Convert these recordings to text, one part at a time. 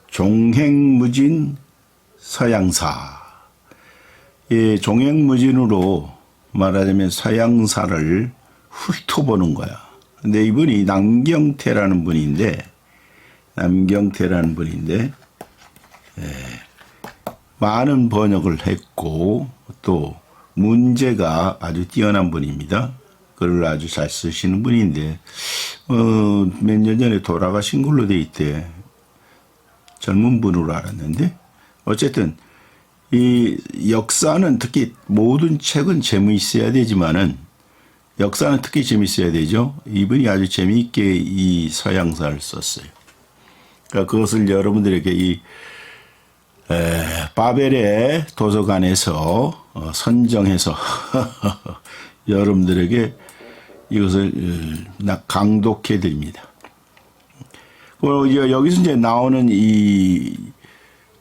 종횡무진 서양사. 종횡무진으로 말하자면 서양사를 훑어보는 거야. 근데 이분이 남경태라는 분인데, 많은 번역을 했고, 또 문제가 아주 뛰어난 분입니다. 글을 아주 잘 쓰시는 분인데, 몇 년 전에 돌아가신 걸로 돼 있대. 젊은 분으로 알았는데, 어쨌든, 이 역사는 특히 모든 책은 재미있어야 되지만은, 역사는 특히 재미있어야 되죠. 이분이 아주 재미있게 이 서양사를 썼어요. 그러니까 그것을 여러분들에게 이 바벨의 도서관에서 선정해서 여러분들에게 이것을 강독해 드립니다. 여기서 이제 나오는 이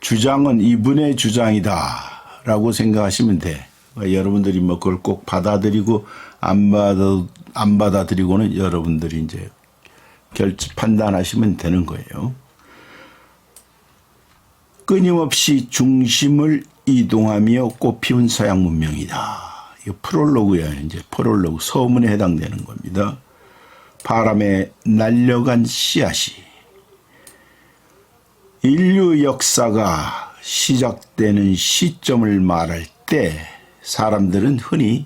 주장은 이분의 주장이다라고 생각하시면 돼. 여러분들이 뭐 그걸 꼭 받아들이고 안 받아들이고는 여러분들이 이제 판단하시면 되는 거예요. 끊임없이 중심을 이동하며 꽃피운 서양 문명이다. 이거 프롤로그야. 이제 프롤로그 서문에 해당되는 겁니다. 바람에 날려간 씨앗이. 인류 역사가 시작되는 시점을 말할 때 사람들은 흔히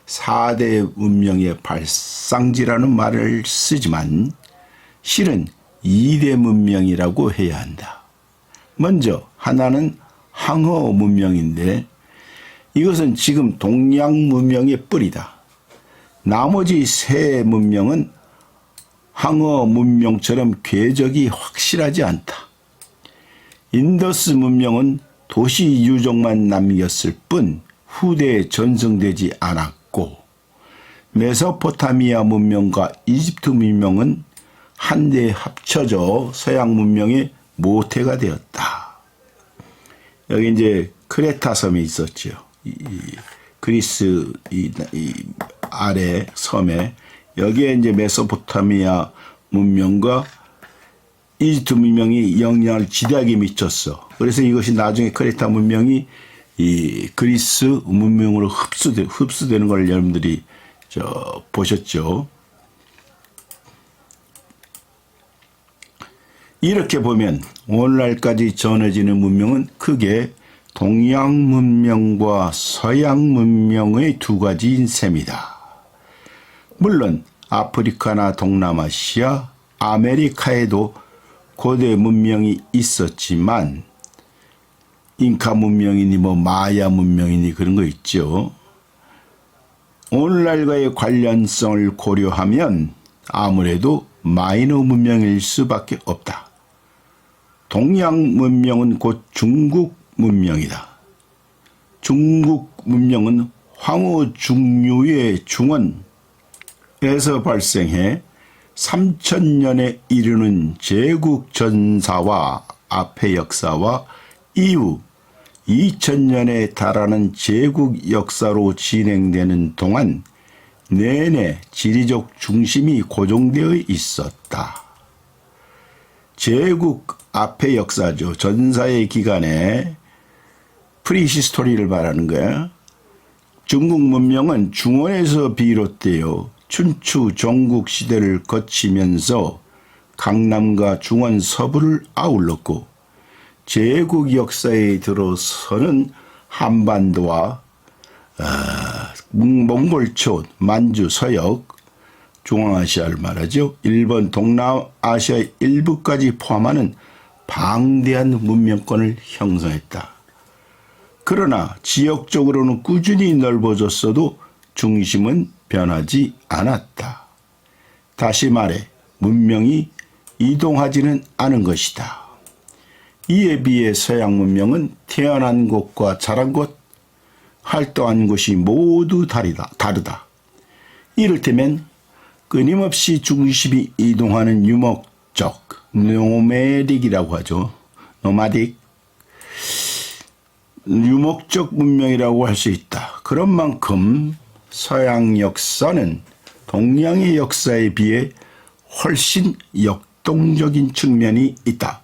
4대 문명의 발상지라는 말을 쓰지만 실은 2대 문명이라고 해야 한다. 먼저 하나는 항어 문명인데 이것은 지금 동양 문명의 뿌리다. 나머지 세 문명은 항어 문명처럼 궤적이 확실하지 않다. 인더스 문명은 도시 유적만 남겼을 뿐 후대에 전승되지 않았고 메소포타미아 문명과 이집트 문명은 한데 합쳐져 서양 문명의 모태가 되었다. 여기 이제 크레타 섬이 있었죠. 그리스 아래 섬에 여기에 이제 메소포타미아 문명과 이집트 문명이 영향을 지대하게 미쳤어. 그래서 이것이 나중에 크레타 문명이 이 그리스 문명으로 흡수되는 걸 여러분들이 보셨죠. 이렇게 보면 오늘날까지 전해지는 문명은 크게 동양 문명과 서양 문명의 두 가지인 셈이다. 물론 아프리카나 동남아시아, 아메리카에도 고대 문명이 있었지만 잉카 문명이니 뭐 마야 문명이니 그런 거 있죠. 오늘날과의 관련성을 고려하면 아무래도 마이너 문명일 수밖에 없다. 동양 문명은 곧 중국 문명이다. 중국 문명은 황후 중유의 중원에서 발생해 3000년에 이르는 제국 전사와 앞의 역사와 이후 2000년에 달하는 제국 역사로 진행되는 동안 내내 지리적 중심이 고정되어 있었다. 제국 앞의 역사죠. 전사의 기간에 프리히스토리를 말하는 거야. 중국 문명은 중원에서 비롯되어 춘추 전국 시대를 거치면서 강남과 중원 서부를 아울렀고 제국 역사에 들어서는 한반도와 몽골촌, 만주, 서역, 중앙아시아를 말하죠. 일본, 동남아시아의 일부까지 포함하는 방대한 문명권을 형성했다. 그러나 지역적으로는 꾸준히 넓어졌어도 중심은 변하지 않았다. 다시 말해 문명이 이동하지는 않은 것이다. 이에 비해 서양 문명은 태어난 곳과 자란 곳, 활동한 곳이 모두 다르다. 이를테면 끊임없이 중심이 이동하는 유목적, 노매딕이라고 하죠. 노마딕. 유목적 문명이라고 할 수 있다. 그런 만큼 서양 역사는 동양의 역사에 비해 훨씬 역동적인 측면이 있다.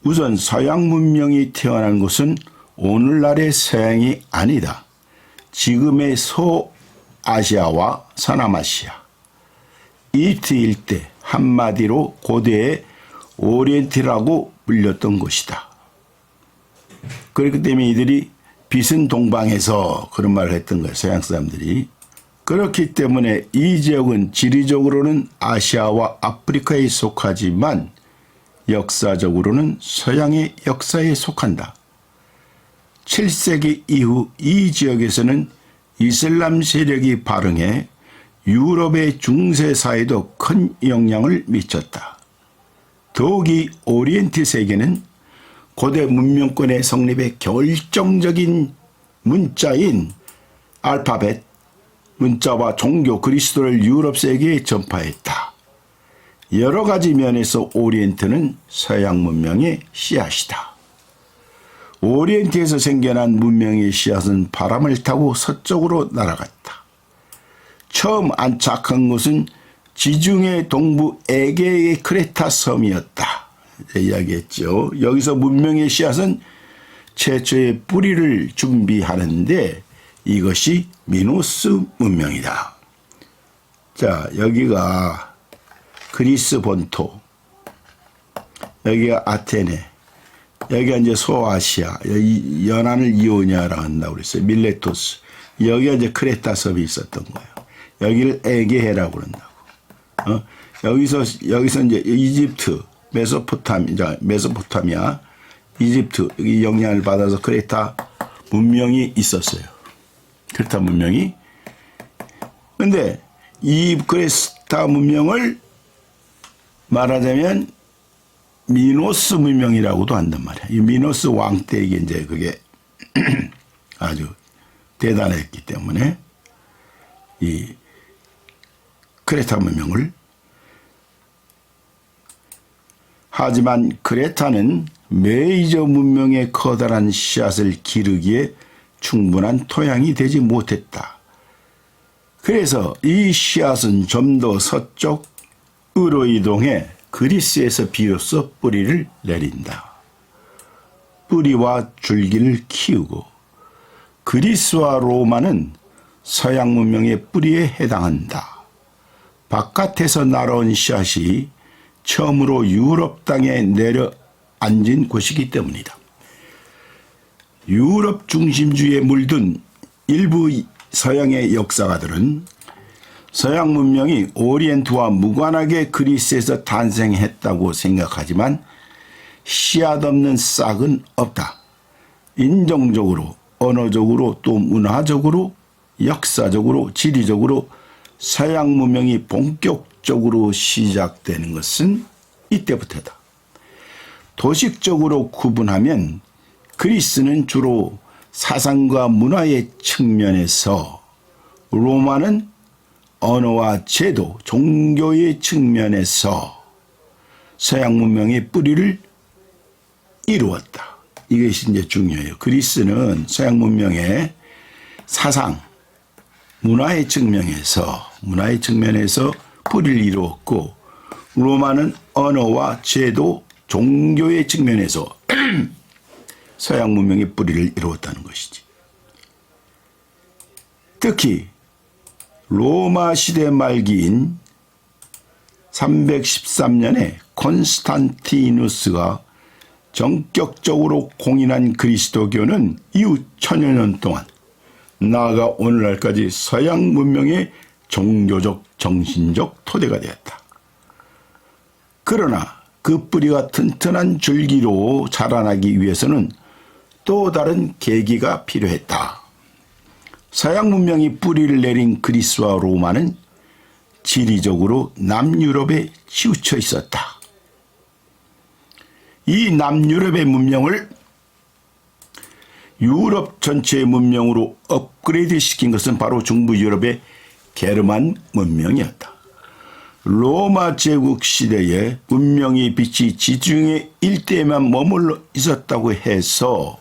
우선 서양 문명이 태어난 곳은 오늘날의 서양이 아니다. 지금의 소아시아와 서남아시아, 이집트 일대, 한마디로 고대의 오리엔트라고 불렸던 곳이다. 그렇기 때문에 이들이 빛은 동방에서 그런 말을 했던 거예요. 서양 사람들이. 그렇기 때문에 이 지역은 지리적으로는 아시아와 아프리카에 속하지만 역사적으로는 서양의 역사에 속한다. 7세기 이후 이 지역에서는 이슬람 세력이 발흥해 유럽의 중세사에도 큰 영향을 미쳤다. 더욱이 오리엔트 세계는 고대 문명권의 성립의 결정적인 문자인 알파벳, 문자와 종교 그리스도를 유럽 세계에 전파했다. 여러 가지 면에서 오리엔트는 서양 문명의 씨앗이다. 오리엔트에서 생겨난 문명의 씨앗은 바람을 타고 서쪽으로 날아갔다. 처음 안착한 곳은 지중해 동부 에게의 크레타 섬이었다. 이야기했죠. 여기서 문명의 씨앗은 최초의 뿌리를 준비하는데 이것이 미노스 문명이다. 자, 여기가 그리스 본토, 여기가 아테네, 여기가 이제 소아시아, 여기 연안을 이오니아라고 한다고 그랬어요. 밀레토스. 여기가 이제 크레타 섬이 있었던 거예요. 여기를 에게해라고 그런다고. 여기서 이제 이집트, 메소포타미아, 이집트, 여기 영향을 받아서 크레타 문명이 있었어요. 크레타 문명이. 근데 이 크레타 문명을 말하자면 미노스 문명이라고도 한단 말이야. 이 미노스 왕 때에게 이제 그게 아주 대단했기 때문에 이 크레타 문명을. 하지만 크레타는 메이저 문명의 커다란 씨앗을 기르기에 충분한 토양이 되지 못했다. 그래서 이 씨앗은 좀 더 서쪽으로 이동해 그리스에서 비로소 뿌리를 내린다. 뿌리와 줄기를 키우고 그리스와 로마는 서양 문명의 뿌리에 해당한다. 바깥에서 날아온 씨앗이 처음으로 유럽 땅에 내려앉은 곳이기 때문이다. 유럽 중심주의에 물든 일부 서양의 역사가들은 서양 문명이 오리엔트와 무관하게 그리스에서 탄생했다고 생각하지만 씨앗 없는 싹은 없다. 인종적으로, 언어적으로, 또 문화적으로, 역사적으로, 지리적으로 서양 문명이 본격적으로 시작되는 것은 이때부터다. 도식적으로 구분하면 그리스는 주로 사상과 문화의 측면에서, 로마는 언어와 제도, 종교의 측면에서 서양 문명의 뿌리를 이루었다. 이것이 이제 중요해요. 그리스는 서양 문명의 사상, 문화의 측면에서 뿌리를 이루었고, 로마는 언어와 제도, 종교의 측면에서 서양 문명의 뿌리를 이루었다는 것이지. 특히 로마 시대 말기인 313년에 콘스탄티누스가 전격적으로 공인한 그리스도교는 이후 천여 년 동안, 나아가 오늘날까지 서양 문명의 종교적, 정신적 토대가 되었다. 그러나 그 뿌리가 튼튼한 줄기로 자라나기 위해서는 또 다른 계기가 필요했다. 서양 문명이 뿌리를 내린 그리스와 로마는 지리적으로 남유럽에 치우쳐 있었다. 이 남유럽의 문명을 유럽 전체의 문명으로 업그레이드 시킨 것은 바로 중부 유럽의 게르만 문명이었다. 로마 제국 시대에 문명의 빛이 지중해 일대에만 머물러 있었다고 해서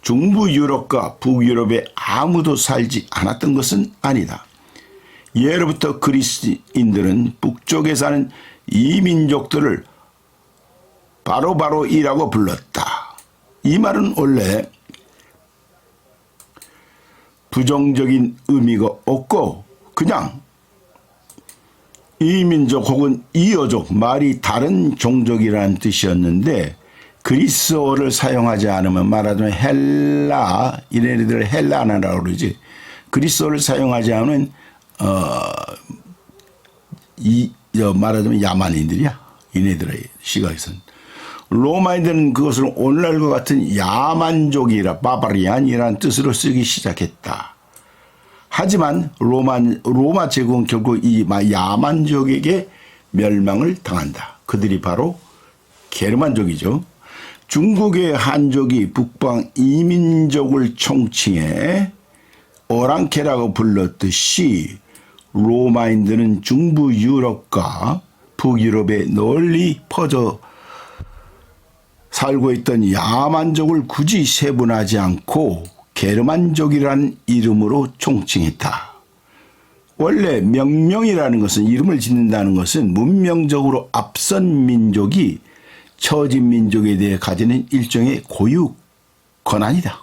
중부 유럽과 북유럽에 아무도 살지 않았던 것은 아니다. 예로부터 그리스인들은 북쪽에 사는 이민족들을 바로바로 이라고 불렀다. 이 말은 원래 부정적인 의미가 없고 그냥 이 민족 혹은 이 여족, 말이 다른 종족이라는 뜻이었는데 그리스어를 사용하지 않으면 말하자면 헬라, 이네들을 헬라나라고 그러지. 그리스어를 사용하지 않으면 말하자면 야만인들이야. 이네들의 시각에서는. 로마인들은 그것을 오늘날과 같은 야만족이라 바바리안이라는 뜻으로 쓰기 시작했다. 하지만 로마 제국은 결국 이 야만족에게 멸망을 당한다. 그들이 바로 게르만족이죠. 중국의 한족이 북방 이민족을 총칭해 오랑캐라고 불렀듯이 로마인들은 중부 유럽과 북유럽에 널리 퍼져 살고 있던 야만족을 굳이 세분하지 않고 게르만족이라는 이름으로 총칭했다. 원래 명명이라는 것은, 이름을 짓는다는 것은 문명적으로 앞선 민족이 처진 민족에 대해 가지는 일종의 고유한 권한이다.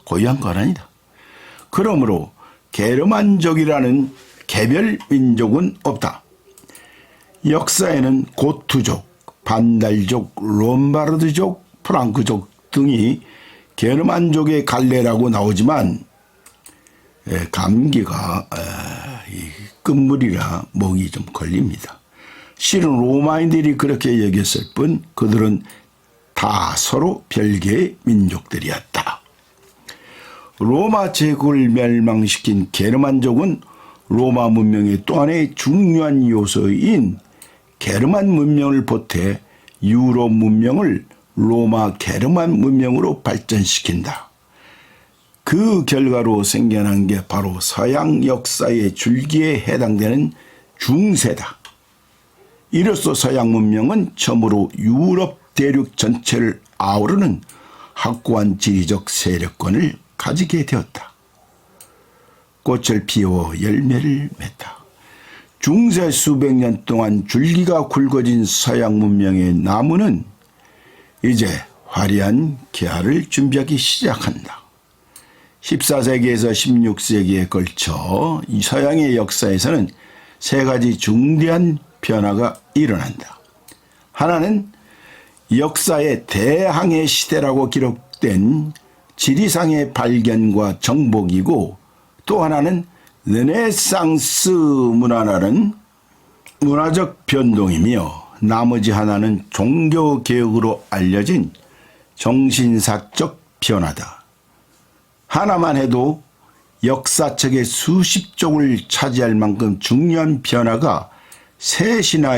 그러므로 게르만족이라는 개별 민족은 없다. 역사에는 고투족, 반달족, 롬바르드족, 프랑크족 등이 게르만족의 갈래라고 나오지만 감기가 끝물이라 목이 좀 걸립니다. 실은 로마인들이 그렇게 여겼을 뿐 그들은 다 서로 별개의 민족들이었다. 로마 제국을 멸망시킨 게르만족은 로마 문명의 또 하나의 중요한 요소인 게르만 문명을 보태 유럽 문명을 로마 게르만 문명으로 발전시킨다. 그 결과로 생겨난 게 바로 서양 역사의 줄기에 해당되는 중세다. 이로써 서양 문명은 처음으로 유럽 대륙 전체를 아우르는 확고한 지리적 세력권을 가지게 되었다. 꽃을 피워 열매를 맺다. 중세 수백 년 동안 줄기가 굵어진 서양 문명의 나무는 이제 화려한 개화를 준비하기 시작한다. 14세기에서 16세기에 걸쳐 이 서양의 역사에서는 세 가지 중대한 변화가 일어난다. 하나는 역사의 대항해 시대라고 기록된 지리상의 발견과 정복이고, 또 하나는 르네상스 문화라는 문화적 변동이며, 나머지 하나는 종교개혁으로 알려진 정신사적 변화다. 하나만 해도 역사책의 수십 쪽을 차지할 만큼 중요한 변화가 셋이나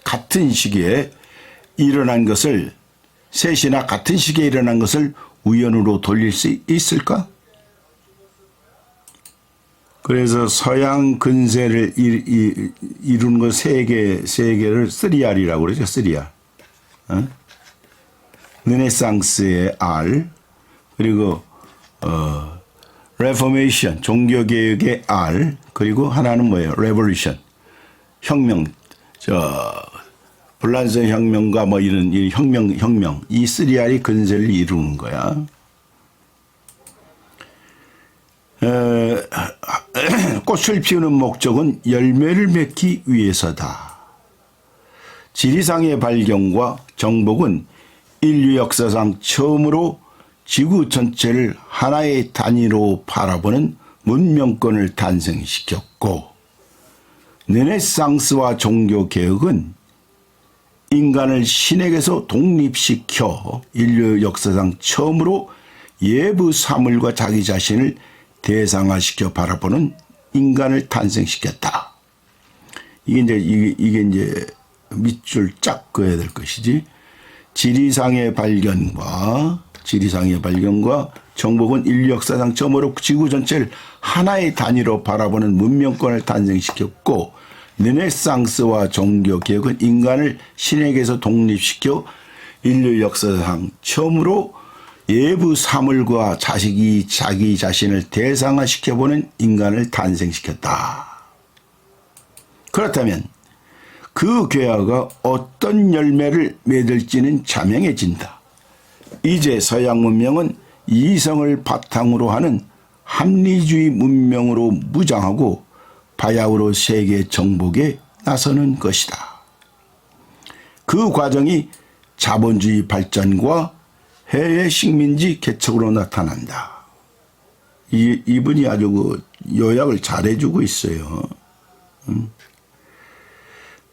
같은 시기에 일어난 것을 우연으로 돌릴 수 있을까? 그래서 서양 근세를 이루는 것 세 개를 3R이라고 그러죠. 3R. 르네상스의 R, 그리고 레포메이션, 종교개혁의 R, 그리고 하나는 뭐예요? 레볼루션, 혁명, 불란서 혁명과 뭐 이런 혁명, 이 3R이 근세를 이루는 거야. 꽃을 피우는 목적은 열매를 맺기 위해서다. 지리상의 발견과 정복은 인류 역사상 처음으로 지구 전체를 하나의 단위로 바라보는 문명권을 탄생시켰고, 르네상스와 종교개혁은 인간을 신에게서 독립시켜 인류 역사상 처음으로 예부 사물과 자기 자신을 대상화시켜 바라보는 인간을 탄생시켰다. 이게 이제 밑줄 쫙 그어야 될 것이지. 지리상의 발견과 정복은 인류 역사상 처음으로 지구 전체를 하나의 단위로 바라보는 문명권을 탄생시켰고, 르네상스와 종교개혁은 인간을 신에게서 독립시켜 인류 역사상 처음으로 예부 사물과 자기 자신을 대상화시켜보는 인간을 탄생시켰다. 그렇다면 그 괴화가 어떤 열매를 맺을지는 자명해진다. 이제 서양 문명은 이성을 바탕으로 하는 합리주의 문명으로 무장하고 바야흐로 세계 정복에 나서는 것이다. 그 과정이 자본주의 발전과 해외 식민지 개척으로 나타난다. 이분이 아주 그 요약을 잘해주고 있어요.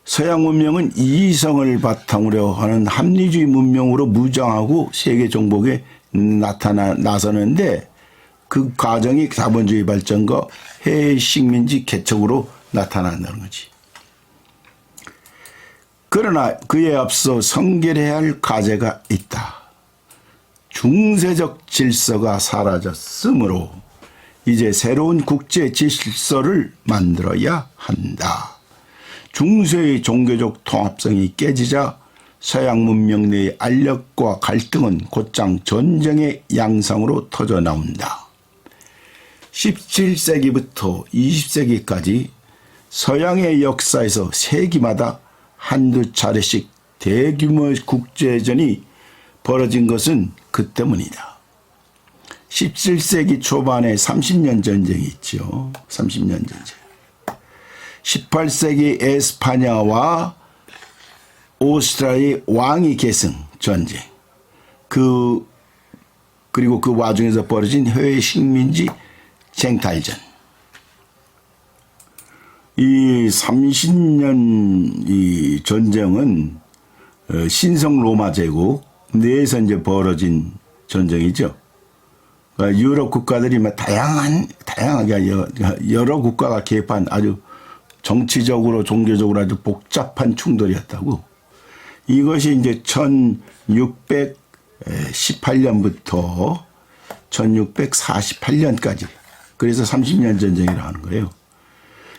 서양 문명은 이성을 바탕으로 하는 합리주의 문명으로 무장하고 세계 정복에 나서는데 그 과정이 자본주의 발전과 해외 식민지 개척으로 나타난다는 거지. 그러나 그에 앞서 성결해야 할 과제가 있다. 중세적 질서가 사라졌으므로 이제 새로운 국제 질서를 만들어야 한다. 중세의 종교적 통합성이 깨지자 서양 문명 내의 알력과 갈등은 곧장 전쟁의 양상으로 터져나온다. 17세기부터 20세기까지 서양의 역사에서 세기마다 한두 차례씩 대규모 국제전이 벌어진 것은 그 때문이다. 17세기 초반에 30년 전쟁이 있죠. 30년 전쟁. 18세기 에스파냐와 오스트리아의 왕위 계승 전쟁. 그리고 그 와중에서 벌어진 해외 식민지 쟁탈전. 이 30년 이 전쟁은 신성 로마 제국 내에서 이제 벌어진 전쟁이죠. 유럽 국가들이 다양하게 여러 국가가 개입한 아주 정치적으로 종교적으로 아주 복잡한 충돌이었다고. 이것이 이제 1618년부터 1648년까지. 그래서 30년 전쟁이라 하는 거예요.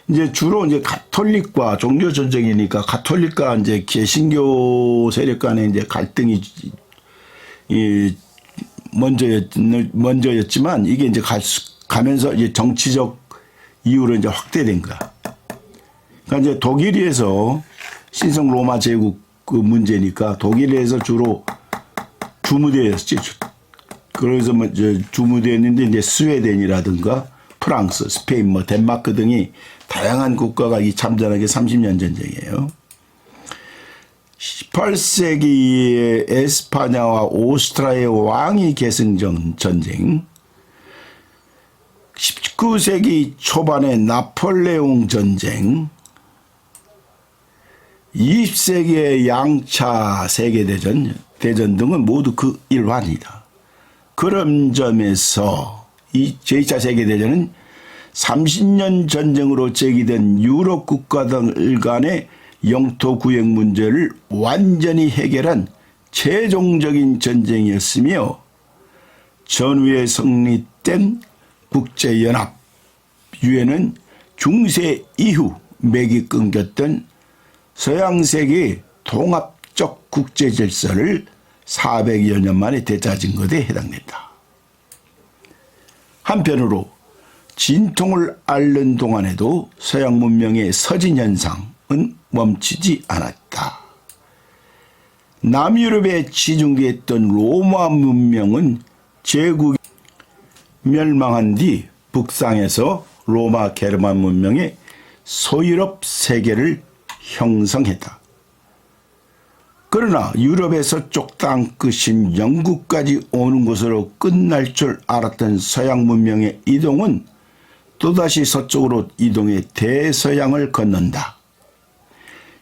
이제 주로 이제 가톨릭과 종교 전쟁이니까 가톨릭과 이제 개신교 세력 간의 이제 갈등이 먼저였지만 이게 이제 가면서 이제 정치적 이유로 이제 확대된 거야. 그러니까 이제 독일에서 신성 로마 제국 그 문제니까 독일에서 주로 주무대였지. 그래서 뭐 주무대였는데 이제 스웨덴이라든가 프랑스, 스페인, 뭐 덴마크 등이 다양한 국가가 이 참전하게 30년 전쟁이에요. 18세기의 에스파냐와 오스트리아의 왕위 계승 전쟁, 19세기 초반의 나폴레옹 전쟁, 20세기의 양차 세계대전 등은 모두 그 일환이다. 그런 점에서 이 제2차 세계대전은 30년 전쟁으로 제기된 유럽 국가들 간의 영토 구역 문제를 완전히 해결한 최종적인 전쟁이었으며 전후에 성립된 국제연합 유엔은 중세 이후 맥이 끊겼던 서양세계의 통합적 국제질서를 400여 년 만에 되찾은 것에 해당된다. 한편으로 진통을 앓는 동안에도 서양 문명의 서진 현상은 멈추지 않았다. 남유럽에 지중계했던 로마 문명은 제국이 멸망한 뒤 북상에서 로마 게르만 문명의 소유럽 세계를 형성했다. 그러나 유럽에서 쪽땅 끝인 영국까지 오는 곳으로 끝날 줄 알았던 서양 문명의 이동은 또다시 서쪽으로 이동해 대서양을 건넌다.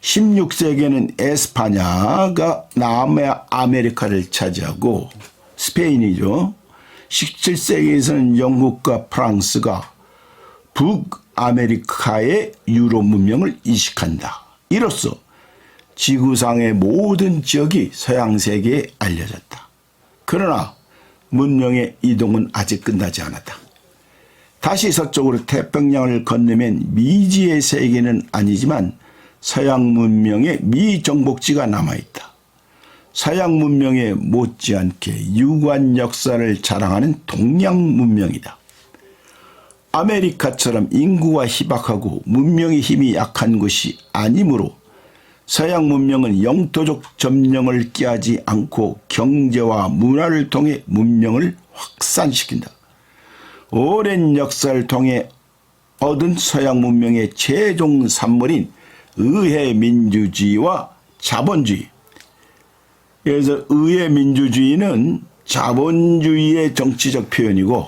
16세기에는 에스파냐가 남아메리카를 차지하고 스페인이죠. 17세기에서는 영국과 프랑스가 북아메리카의 유럽 문명을 이식한다. 이로써 지구상의 모든 지역이 서양 세계에 알려졌다. 그러나 문명의 이동은 아직 끝나지 않았다. 다시 서쪽으로 태평양을 건너면 미지의 세계는 아니지만 서양 문명의 미정복지가 남아있다. 서양 문명에 못지않게 유구한 역사를 자랑하는 동양 문명이다. 아메리카처럼 인구가 희박하고 문명의 힘이 약한 곳이 아니므로 서양 문명은 영토적 점령을 끼하지 않고 경제와 문화를 통해 문명을 확산시킨다. 오랜 역사를 통해 얻은 서양 문명의 최종 산물인 의회 민주주의와 자본주의. 그래서 의회 민주주의는 자본주의의 정치적 표현이고,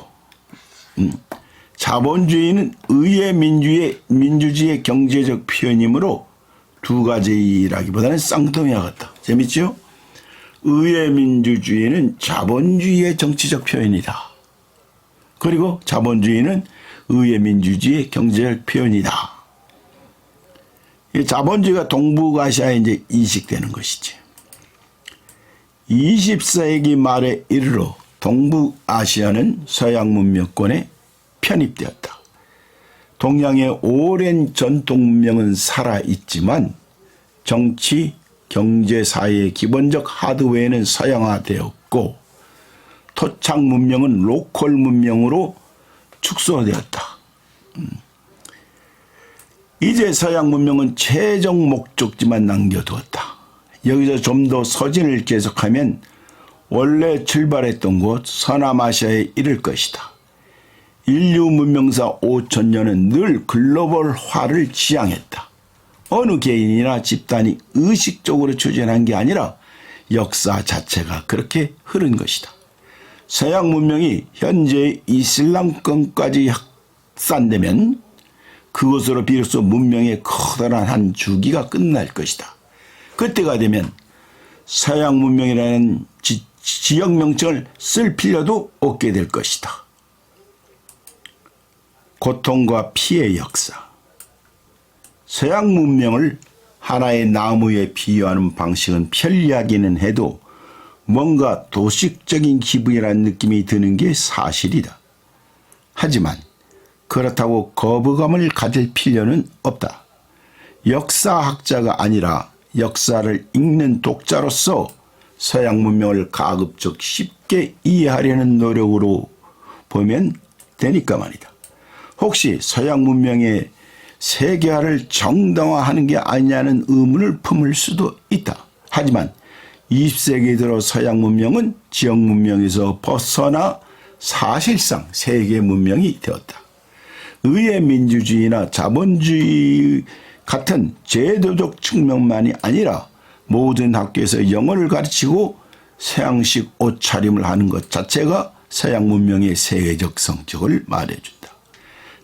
자본주의는 의회 민주주의의 경제적 표현이므로 두 가지라기보다는 쌍둥이와 같다. 재밌죠? 의회 민주주의는 자본주의의 정치적 표현이다. 그리고 자본주의는 의회 민주주의의 경제적 표현이다. 자본주의가 동북아시아에 이제 이식되는 것이지. 20세기 말에 이르러 동북아시아는 서양 문명권에 편입되었다. 동양의 오랜 전통 문명은 살아있지만 정치, 경제, 사회의 기본적 하드웨어는 서양화되었고 토착 문명은 로컬 문명으로 축소되었다. 이제 서양 문명은 최종 목적지만 남겨두었다. 여기서 좀 더 서진을 계속하면 원래 출발했던 곳 서남아시아에 이를 것이다. 인류 문명사 5천년은 늘 글로벌화를 지향했다. 어느 개인이나 집단이 의식적으로 추진한 게 아니라 역사 자체가 그렇게 흐른 것이다. 서양 문명이 현재의 이슬람권까지 확산되면 그것으로 비로소 문명의 커다란 한 주기가 끝날 것이다. 그때가 되면 서양 문명이라는 지역 명칭을 쓸 필요도 없게 될 것이다. 고통과 피해의 역사. 서양 문명을 하나의 나무에 비유하는 방식은 편리하기는 해도 뭔가 도식적인 기분이라는 느낌이 드는 게 사실이다. 하지만 그렇다고 거부감을 가질 필요는 없다. 역사학자가 아니라 역사를 읽는 독자로서 서양 문명을 가급적 쉽게 이해하려는 노력으로 보면 되니까 말이다. 혹시 서양 문명의 세계화를 정당화하는 게 아니냐는 의문을 품을 수도 있다. 하지만 20세기 들어 서양 문명은 지역 문명에서 벗어나 사실상 세계 문명이 되었다. 의회 민주주의나 자본주의 같은 제도적 측면만이 아니라 모든 학교에서 영어를 가르치고 서양식 옷차림을 하는 것 자체가 서양 문명의 세계적 성격을 말해준다.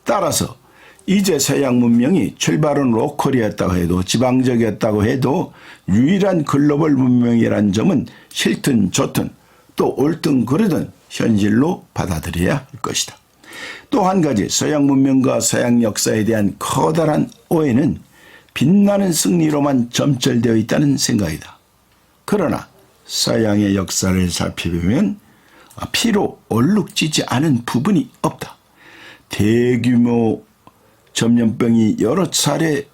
따라서 이제 서양 문명이 출발은 로컬이었다고 해도 지방적이었다고 해도 유일한 글로벌 문명이라는 점은 싫든 좋든 또 옳든 그르든 현실로 받아들여야 할 것이다. 또 한 가지 서양 문명과 서양 역사에 대한 커다란 오해는 빛나는 승리로만 점철되어 있다는 생각이다. 그러나 서양의 역사를 살펴보면 피로 얼룩지지 않은 부분이 없다. 대규모 전염병이 여러 차례나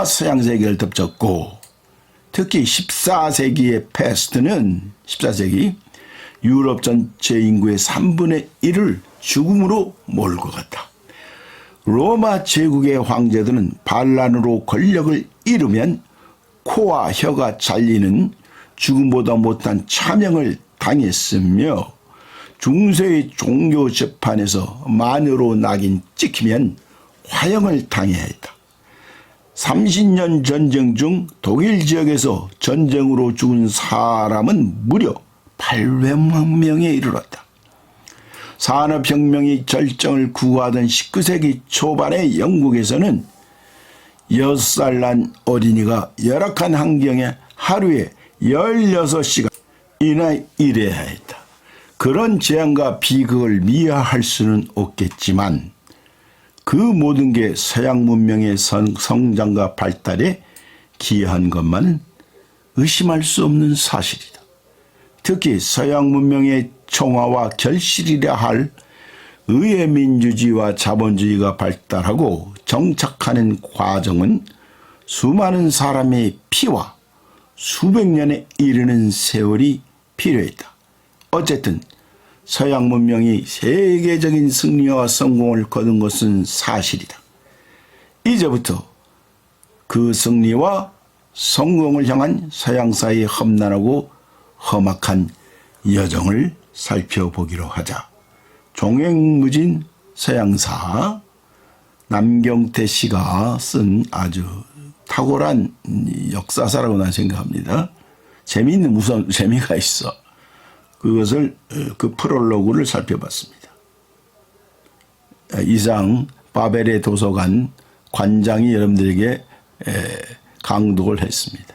서양 세계를 덮쳤고 특히 14세기의 패스트는 14세기 유럽 전체 인구의 3분의 1을 죽음으로 몰고 갔다. 로마 제국의 황제들은 반란으로 권력을 잃으면 코와 혀가 잘리는 죽음보다 못한 차명을 당했으며 중세의 종교 재판에서 마녀로 낙인 찍히면 화형을 당해야 했다. 30년 전쟁 중 독일 지역에서 전쟁으로 죽은 사람은 무려 800만 명에 이르렀다. 산업혁명이 절정을 구가하던 19세기 초반의 영국에서는 6살 난 어린이가 열악한 환경에 하루에 16시간이나 일해야 했다. 그런 재앙과 비극을 미화할 수는 없겠지만 그 모든 게 서양 문명의 성장과 발달에 기여한 것만은 의심할 수 없는 사실이다. 특히 서양 문명의 총화와 결실이라 할 의회 민주주의와 자본주의가 발달하고 정착하는 과정은 수많은 사람의 피와 수백 년에 이르는 세월이 필요했다. 어쨌든 서양 문명이 세계적인 승리와 성공을 거둔 것은 사실이다. 이제부터 그 승리와 성공을 향한 서양사의 험난하고 험악한 여정을 살펴보기로 하자. 종횡무진 서양사 남경태 씨가 쓴 아주 탁월한 역사사라고 난 생각합니다. 재미있는 무슨 재미가 있어. 그것을 그 프롤로그를 살펴봤습니다. 이상 바벨의 도서관 관장이 여러분들에게 강독을 했습니다.